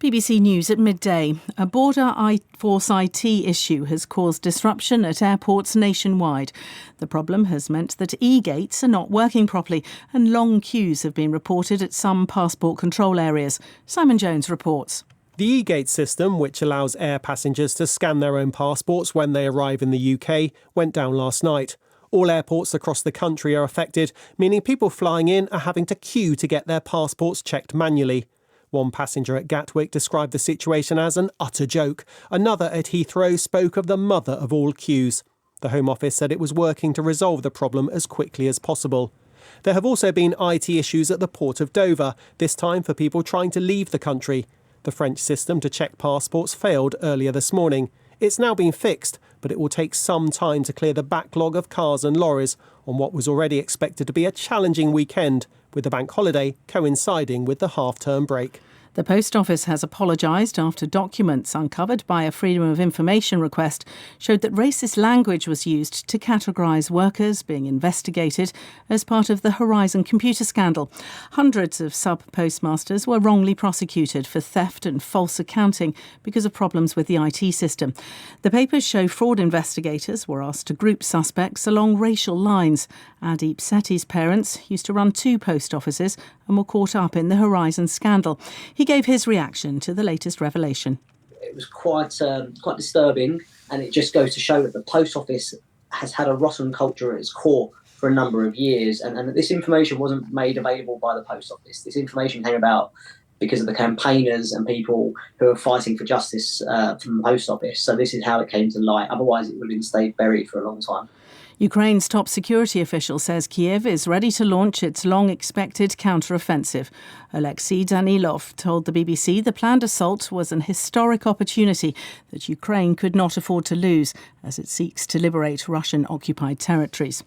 BBC News at midday. A border Force IT issue has caused disruption at airports nationwide. The problem has meant that e-gates are not working properly and long queues have been reported at some passport control areas. Simon Jones reports. The e-gate system, which allows air passengers to scan their own passports when they arrive in the UK, went down last night. All airports across the country are affected, meaning people flying in are having to queue to get their passports checked manually. One passenger at Gatwick described the situation as an utter joke. Another at Heathrow spoke of the mother of all queues. The Home Office said it was working to resolve the problem as quickly as possible. There have also been IT issues at the port of Dover, this time for people trying to leave the country. The French system to check passports failed earlier this morning. It's now been fixed, but it will take some time to clear the backlog of cars and lorries on what was already expected to be a challenging weekend, with the bank holiday coinciding with the half-term break. The Post Office has apologised after documents uncovered by a Freedom of Information request showed that racist language was used to categorise workers being investigated as part of the Horizon computer scandal. Hundreds of sub-postmasters were wrongly prosecuted for theft and false accounting because of problems with the IT system. The papers show fraud investigators were asked to group suspects along racial lines. Adeep Sethi's parents used to run 2 post offices and were caught up in the Horizon scandal. He gave his reaction to the latest revelation. It was quite disturbing, and it just goes to show that the Post Office has had a rotten culture at its core for a number of years, and this information wasn't made available by the Post Office. This information came about because of the campaigners and people who are fighting for justice from the Post Office. So this is how it came to light. Otherwise, it would have stayed buried for a long time. Ukraine's top security official says Kiev is ready to launch its long-expected counter-offensive. Alexei Danilov told the BBC the planned assault was an historic opportunity that Ukraine could not afford to lose as it seeks to liberate Russian-occupied territories.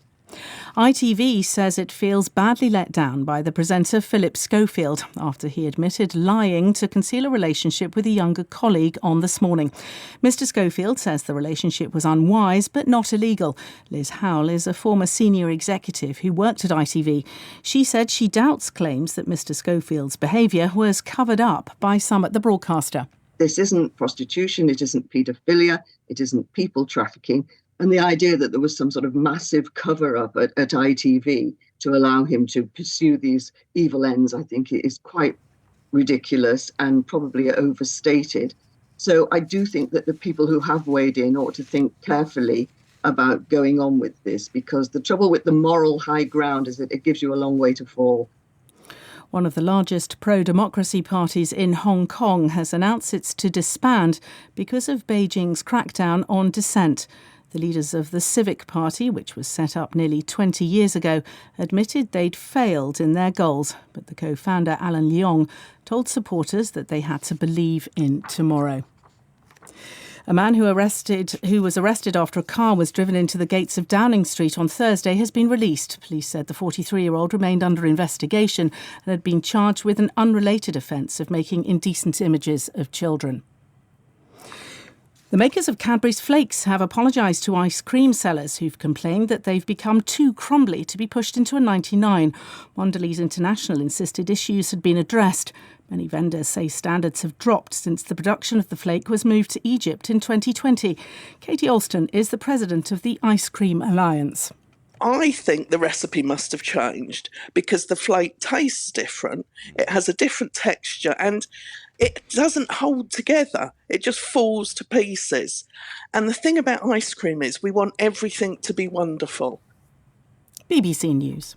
ITV says it feels badly let down by the presenter Philip Schofield after he admitted lying to conceal a relationship with a younger colleague on This Morning. Mr Schofield says the relationship was unwise but not illegal. Liz Howell is a former senior executive who worked at ITV. She said she doubts claims that Mr Schofield's behaviour was covered up by some at the broadcaster. This isn't prostitution, it isn't paedophilia, it isn't people trafficking. And the idea that there was some sort of massive cover-up at ITV to allow him to pursue these evil ends, I think is quite ridiculous and probably overstated. So I do think that the people who have weighed in ought to think carefully about going on with this, because the trouble with the moral high ground is that it gives you a long way to fall. One of the largest pro-democracy parties in Hong Kong has announced it's to disband because of Beijing's crackdown on dissent. The leaders of the Civic Party, which was set up nearly 20 years ago, admitted they'd failed in their goals. But the co-founder, Alan Leong, told supporters that they had to believe in tomorrow. A man who was arrested after a car was driven into the gates of Downing Street on Thursday has been released. Police said the 43-year-old remained under investigation and had been charged with an unrelated offence of making indecent images of children. The makers of Cadbury's Flakes have apologised to ice cream sellers who've complained that they've become too crumbly to be pushed into a 99. Mondelez International insisted issues had been addressed. Many vendors say standards have dropped since the production of the flake was moved to Egypt in 2020. Katie Alston is the president of the Ice Cream Alliance. I think the recipe must have changed because the flake tastes different, it has a different texture and it doesn't hold together. It just falls to pieces. And the thing about ice cream is we want everything to be wonderful. BBC News.